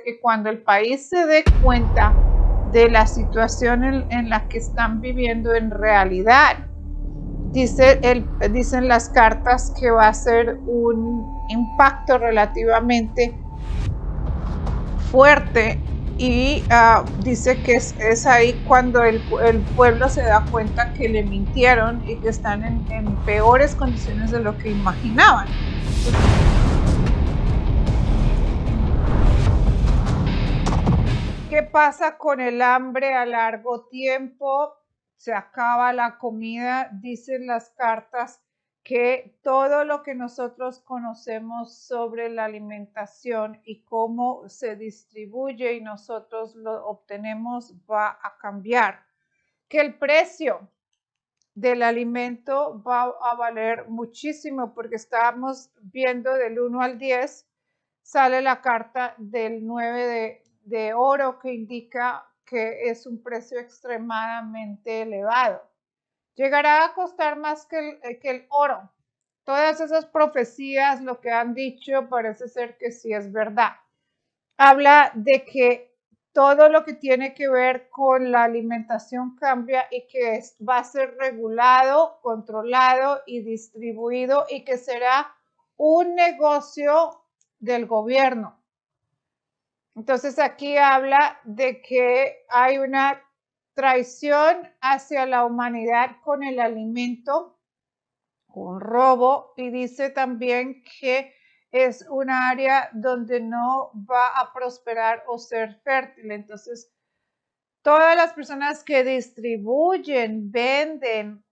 que cuando el país se dé cuenta de la situación en la que están viviendo en realidad, dicen las cartas que va a ser un impacto relativamente fuerte y dice que es ahí cuando el pueblo se da cuenta que le mintieron y que están en peores condiciones de lo que imaginaban. ¿Qué pasa con el hambre a largo tiempo? Se acaba la comida, dicen las cartas que todo lo que nosotros conocemos sobre la alimentación y cómo se distribuye y nosotros lo obtenemos va a cambiar, que el precio del alimento va a valer muchísimo porque estamos viendo del 1 al 10, sale la carta del 9 de oro que indica que es un precio extremadamente elevado. Llegará a costar más que el oro. Todas esas profecías, lo que han dicho, parece ser que sí es verdad. Habla de que todo lo que tiene que ver con la alimentación cambia y que va a ser regulado, controlado y distribuido y que será un negocio del gobierno. Entonces aquí habla de que hay una traición hacia la humanidad con el alimento, un robo, y dice también que es un área donde no va a prosperar o ser fértil. Entonces, todas las personas que distribuyen, venden,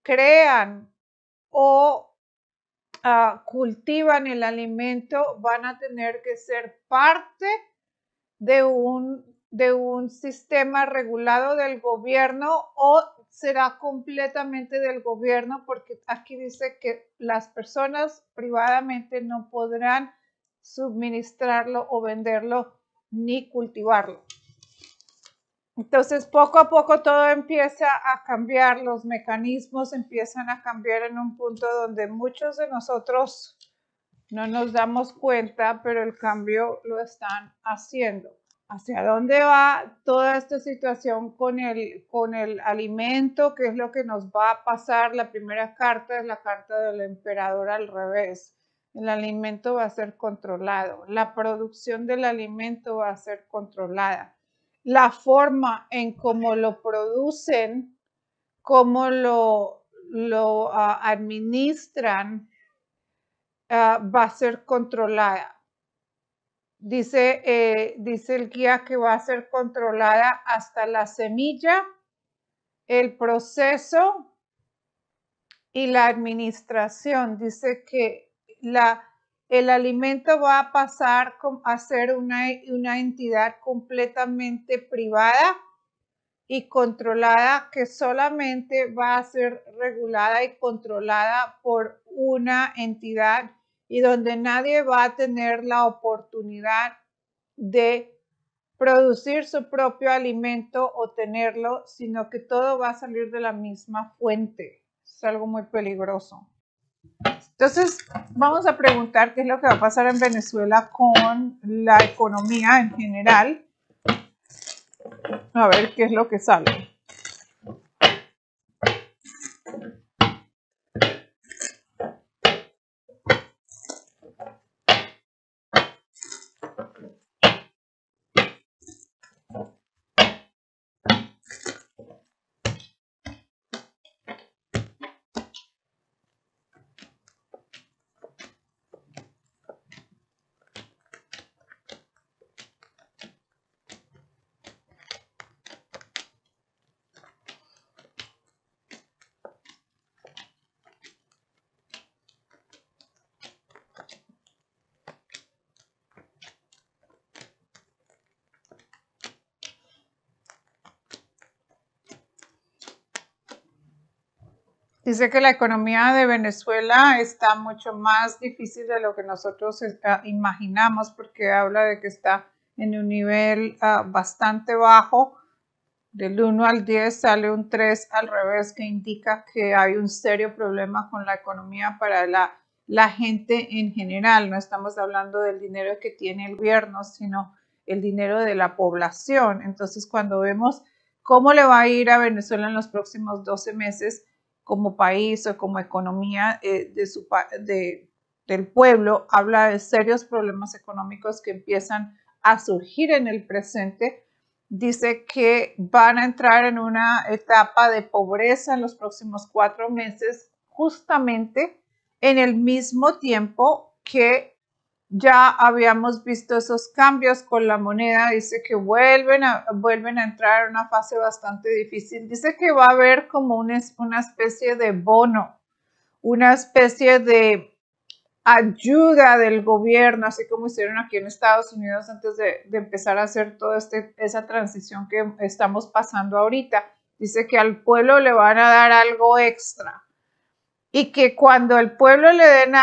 crean o cultivan el alimento van a tener que ser parte de un sistema regulado del gobierno o será completamente del gobierno, porque aquí dice que las personas privadamente no podrán suministrarlo o venderlo ni cultivarlo. Entonces, poco a poco todo empieza a cambiar, los mecanismos empiezan a cambiar en un punto donde muchos de nosotros no nos damos cuenta, pero el cambio lo están haciendo. ¿Hacia dónde va toda esta situación con el alimento? ¿Qué es lo que nos va a pasar? La primera carta es la carta del emperador al revés. El alimento va a ser controlado. La producción del alimento va a ser controlada. La forma en cómo lo producen, cómo lo administran, va a ser controlada. Dice el guía que va a ser controlada hasta la semilla, el proceso y la administración. Dice que el alimento va a pasar a ser una entidad completamente privada y controlada, que solamente va a ser regulada y controlada por una entidad y donde nadie va a tener la oportunidad de producir su propio alimento o tenerlo, sino que todo va a salir de la misma fuente. Es algo muy peligroso. Entonces, vamos a preguntar qué es lo que va a pasar en Venezuela con la economía en general. A ver qué es lo que sale. Dice que la economía de Venezuela está mucho más difícil de lo que nosotros imaginamos, porque habla de que está en un nivel bastante bajo. Del 1 al 10 sale un 3 al revés, que indica que hay un serio problema con la economía para la gente en general. No estamos hablando del dinero que tiene el gobierno, sino el dinero de la población. Entonces, cuando vemos cómo le va a ir a Venezuela en los próximos 12 meses como país o como economía del pueblo, habla de serios problemas económicos que empiezan a surgir en el presente. Dice que van a entrar en una etapa de pobreza en los próximos 4 meses, justamente en el mismo tiempo que ya habíamos visto esos cambios con la moneda. Dice que vuelven a entrar en una fase bastante difícil. Dice que va a haber como una especie de bono, una especie de ayuda del gobierno, así como hicieron aquí en Estados Unidos antes de empezar a hacer toda esa transición que estamos pasando ahorita. Dice que al pueblo le van a dar algo extra y que cuando el pueblo le den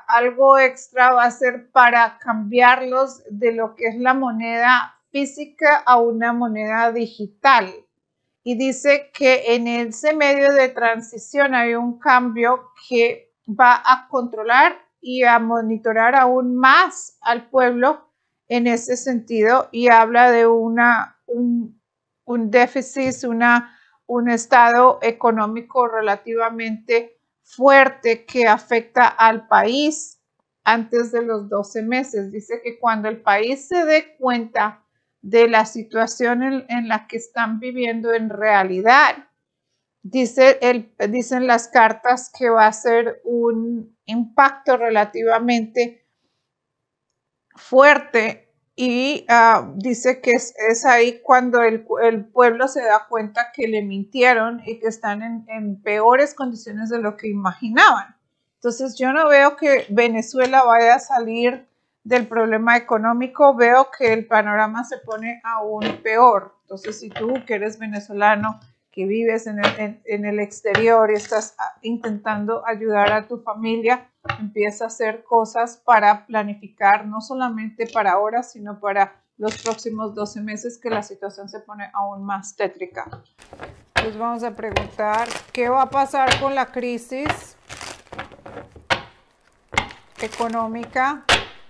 algo extra va a ser para cambiarlos de lo que es la moneda física a una moneda digital. Y dice que en ese medio de transición hay un cambio que va a controlar y a monitorar aún más al pueblo en ese sentido, y habla de un déficit, un estado económico relativamente fuerte que afecta al país antes de los 12 meses. Dice que cuando el país se dé cuenta de la situación en la que están viviendo en realidad, dicen las cartas que va a ser un impacto relativamente fuerte, y dice que es ahí cuando el pueblo se da cuenta que le mintieron y que están en peores condiciones de lo que imaginaban. Entonces yo no veo que Venezuela vaya a salir del problema económico, veo que el panorama se pone aún peor. Entonces, si tú que eres venezolano, que vives en el exterior y estás intentando ayudar a tu familia, empieza a hacer cosas para planificar, no solamente para ahora, sino para los próximos 12 meses, que la situación se pone aún más tétrica. Entonces vamos a preguntar, ¿qué va a pasar con la crisis económica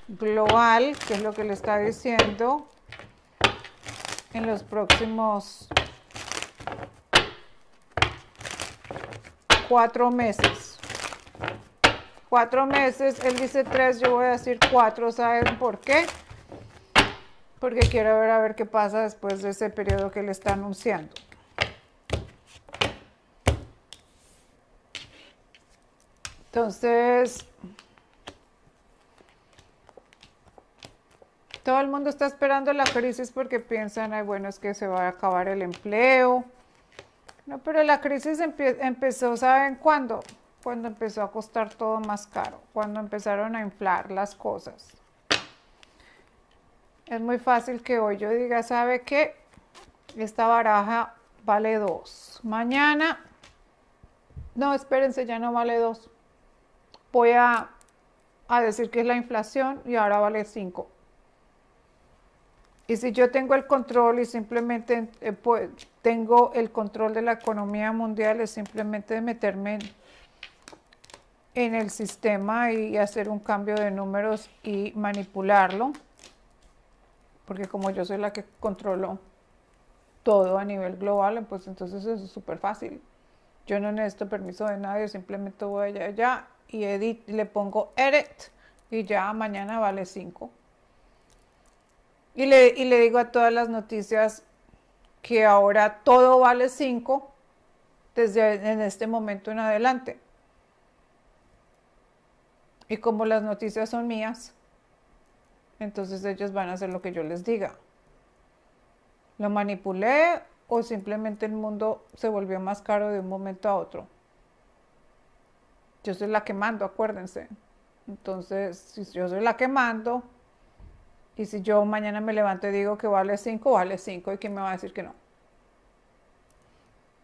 global, que es lo que le está diciendo, en los próximos 4 meses? 4 meses, él dice 3, yo voy a decir 4, ¿saben por qué? Porque quiero ver a ver qué pasa después de ese periodo que le está anunciando. Entonces, todo el mundo está esperando la crisis porque piensan, ay, bueno, es que se va a acabar el empleo. No, pero la crisis empezó, ¿saben cuándo? Cuando empezó a costar todo más caro, cuando empezaron a inflar las cosas. Es muy fácil que hoy yo diga, ¿sabe qué? Esta baraja vale 2. Mañana, no, espérense, ya no vale 2. Voy a decir que es la inflación y ahora vale 5. Y si yo tengo el control y simplemente pues, tengo el control de la economía mundial, es simplemente meterme en el sistema y hacer un cambio de números y manipularlo, porque como yo soy la que controlo todo a nivel global, pues entonces eso es súper fácil. Yo no necesito permiso de nadie, simplemente voy allá y le pongo edit y ya mañana vale 5. Y le digo a todas las noticias que ahora todo vale 5 en este momento en adelante. Y como las noticias son mías, entonces ellos van a hacer lo que yo les diga. ¿Lo manipulé o simplemente el mundo se volvió más caro de un momento a otro? Yo soy la que mando, acuérdense. Entonces, si yo soy la que mando, y si yo mañana me levanto y digo que vale 5, vale 5. ¿Y quién me va a decir que no?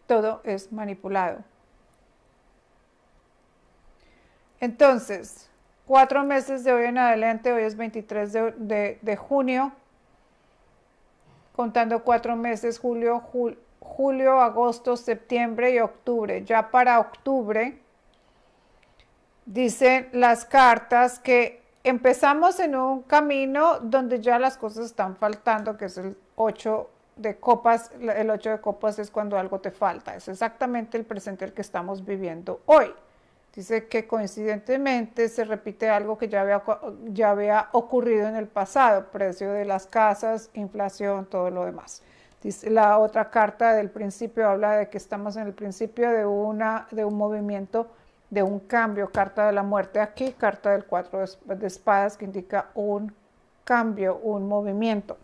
Todo es manipulado. Entonces, 4 meses de hoy en adelante, hoy es 23 de junio, contando 4 meses, julio, agosto, septiembre y octubre. Ya para octubre Dicen las cartas que empezamos en un camino donde ya las cosas están faltando, que es el 8 de copas. El 8 de copas es cuando algo te falta. Es exactamente el presente el que estamos viviendo hoy. Dice que coincidentemente se repite algo que ya había ocurrido en el pasado: precio de las casas, inflación, todo lo demás. Dice, la otra carta del principio habla de que estamos en el principio de un movimiento, de un cambio. Carta de la muerte aquí, carta del 4 de espadas, que indica un cambio, un movimiento.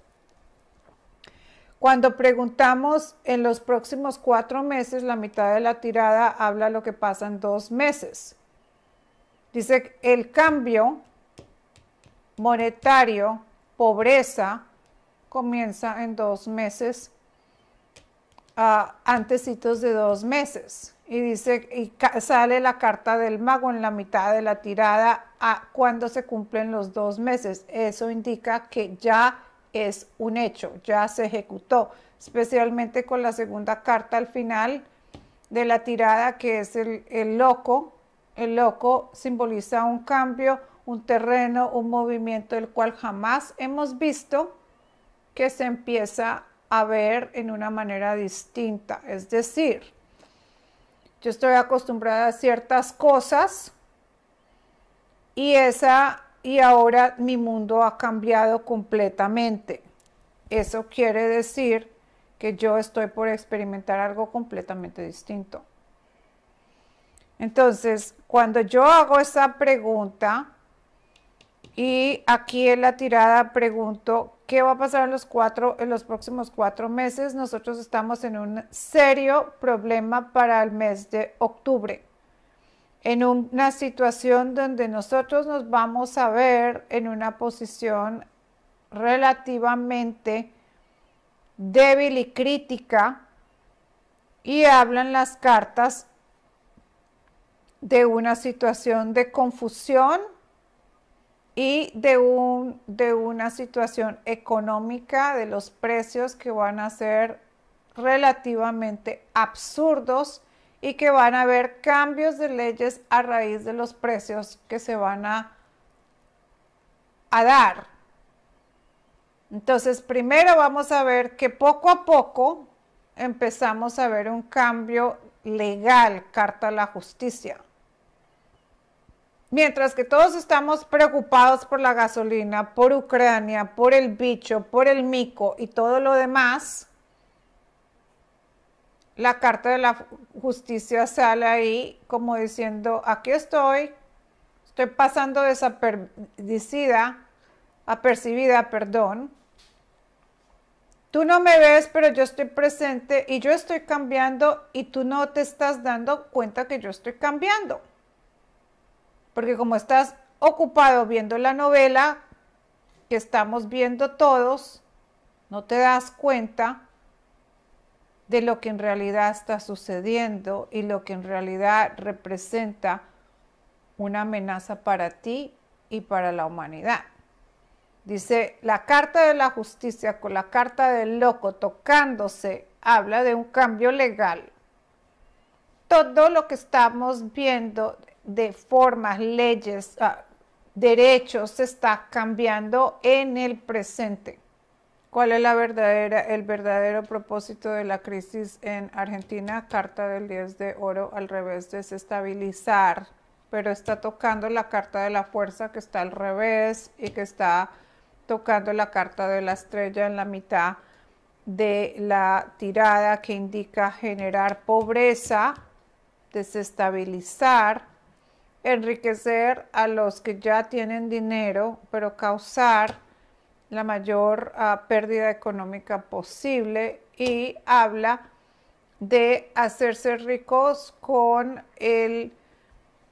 Cuando preguntamos en los próximos 4 meses, la mitad de la tirada habla lo que pasa en 2 meses. Dice el cambio monetario, pobreza, comienza en 2 meses, antecitos de 2 meses. Y dice, y sale la carta del mago en la mitad de la tirada cuando se cumplen los 2 meses. Eso indica que ya es un hecho, ya se ejecutó, especialmente con la segunda carta al final de la tirada, que es el loco. El loco simboliza un cambio, un terreno, un movimiento del cual jamás hemos visto, que se empieza a ver en una manera distinta. Es decir, yo estoy acostumbrada a ciertas cosas y ahora mi mundo ha cambiado completamente. Eso quiere decir que yo estoy por experimentar algo completamente distinto. Entonces, cuando yo hago esa pregunta, y aquí en la tirada pregunto, ¿qué va a pasar en los próximos 4 meses? Nosotros estamos en un serio problema para el mes de octubre. En una situación donde nosotros nos vamos a ver en una posición relativamente débil y crítica, y hablan las cartas de una situación de confusión y de una situación económica, de los precios que van a ser relativamente absurdos y que van a haber cambios de leyes a raíz de los precios que se van a dar. Entonces, primero vamos a ver que poco a poco empezamos a ver un cambio legal, carta a la justicia. Mientras que todos estamos preocupados por la gasolina, por Ucrania, por el bicho, por el mico y todo lo demás, la carta de la justicia sale ahí como diciendo, aquí estoy pasando apercibida, perdón. Tú no me ves, pero yo estoy presente y yo estoy cambiando y tú no te estás dando cuenta que yo estoy cambiando. Porque como estás ocupado viendo la novela que estamos viendo todos, no te das cuenta de lo que en realidad está sucediendo y lo que en realidad representa una amenaza para ti y para la humanidad. Dice, la carta de la justicia con la carta del loco tocándose, habla de un cambio legal. Todo lo que estamos viendo de formas, leyes, derechos, se está cambiando en el presente. ¿Cuál es el verdadero propósito de la crisis en Argentina? Carta del 10 de oro al revés, desestabilizar, pero está tocando la carta de la fuerza, que está al revés, y que está tocando la carta de la estrella en la mitad de la tirada, que indica generar pobreza, desestabilizar, enriquecer a los que ya tienen dinero, pero causar la mayor pérdida económica posible, y habla de hacerse ricos con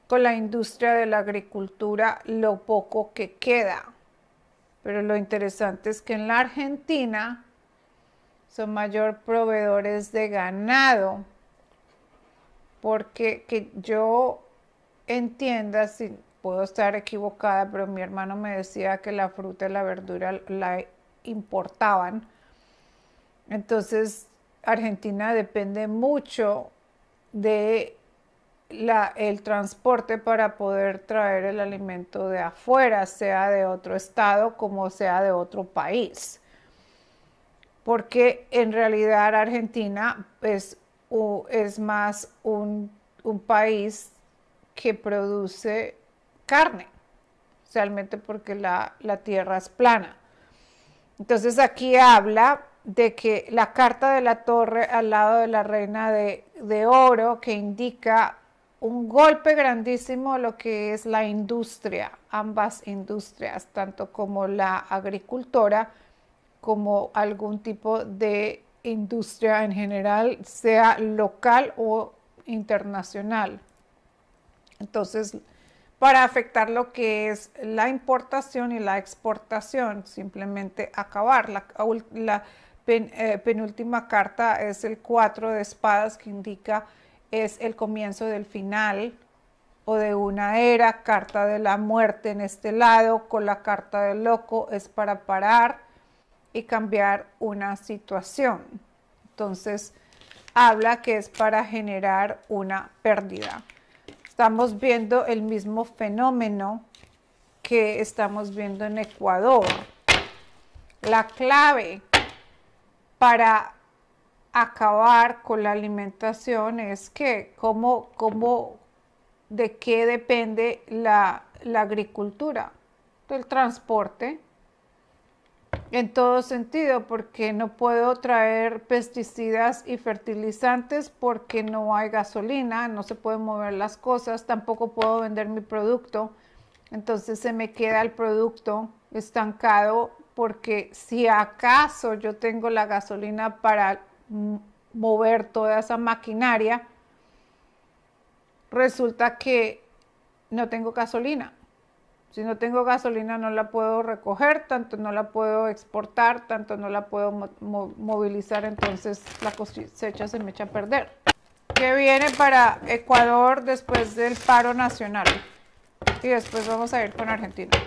la industria de la agricultura, lo poco que queda. Pero lo interesante es que en la Argentina son mayor proveedores de ganado, porque que yo entienda, si puedo estar equivocada, pero mi hermano me decía que la fruta y la verdura la importaban. Entonces, Argentina depende mucho de el transporte para poder traer el alimento de afuera, sea de otro estado como sea de otro país. Porque en realidad Argentina es más un país que produce carne, realmente porque la tierra es plana. Entonces aquí habla de que la carta de la torre al lado de la reina de oro, que indica un golpe grandísimo a lo que es la industria, ambas industrias, tanto como la agricultora como algún tipo de industria en general, sea local o internacional. Entonces, para afectar lo que es la importación y la exportación, simplemente acabar. La penúltima carta es el 4 de espadas, que indica es el comienzo del final o de una era. Carta de la muerte en este lado, con la carta del loco es para parar y cambiar una situación. Entonces habla que es para generar una pérdida. Estamos viendo el mismo fenómeno que estamos viendo en Ecuador. La clave para acabar con la alimentación es que de qué depende la agricultura, del transporte, en todo sentido, porque no puedo traer pesticidas y fertilizantes porque no hay gasolina, no se pueden mover las cosas, tampoco puedo vender mi producto, entonces se me queda el producto estancado, porque si acaso yo tengo la gasolina para mover toda esa maquinaria, resulta que no tengo gasolina. Si no tengo gasolina no la puedo recoger, tanto no la puedo exportar, tanto no la puedo movilizar, entonces la cosecha se me echa a perder. ¿Qué viene para Ecuador después del paro nacional? Y después vamos a ir con Argentina.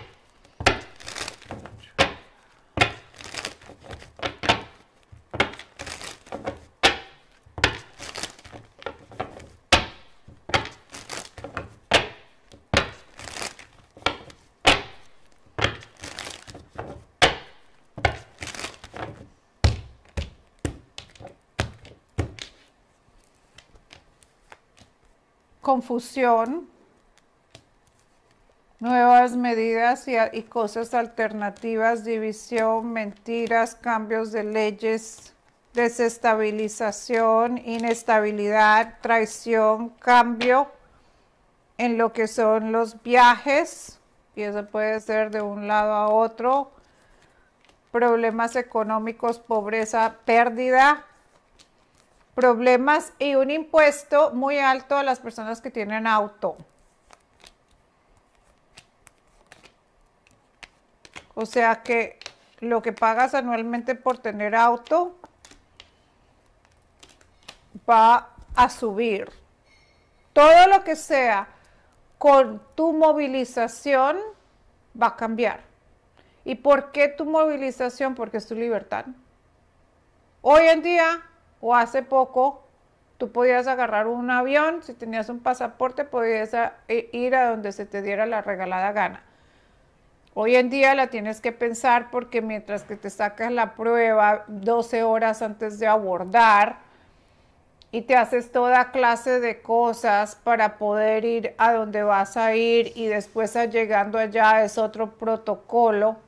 Confusión, nuevas medidas y cosas alternativas, división, mentiras, cambios de leyes, desestabilización, inestabilidad, traición, cambio en lo que son los viajes, y eso puede ser de un lado a otro, problemas económicos, pobreza, pérdida, problemas y un impuesto muy alto a las personas que tienen auto. O sea que lo que pagas anualmente por tener auto va a subir. Todo lo que sea con tu movilización va a cambiar. ¿Y por qué tu movilización? Porque es tu libertad. Hoy en día, o hace poco, tú podías agarrar un avión, si tenías un pasaporte, podías ir a donde se te diera la regalada gana. Hoy en día la tienes que pensar, porque mientras que te sacas la prueba 12 horas antes de abordar y te haces toda clase de cosas para poder ir a donde vas a ir, y después llegando allá es otro protocolo,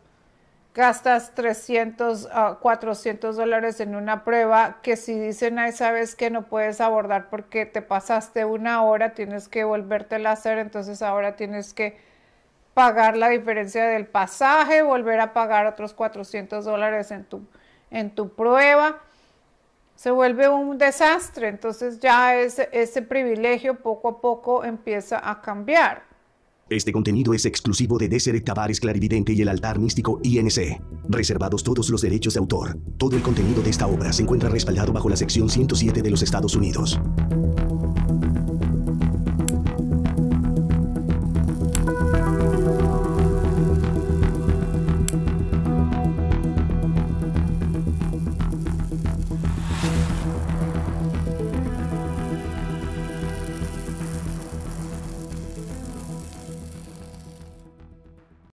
gastas 300 a 400 dólares en una prueba que si dicen, ay, sabes que no puedes abordar porque te pasaste una hora, tienes que volvértela a hacer, entonces ahora tienes que pagar la diferencia del pasaje, volver a pagar otros 400 dólares en tu prueba. Se vuelve un desastre, entonces ya ese privilegio poco a poco empieza a cambiar. Este contenido es exclusivo de Deseret Tavares Clarividente y el Altar Místico INC. Reservados todos los derechos de autor. Todo el contenido de esta obra se encuentra respaldado bajo la sección 107 de los Estados Unidos.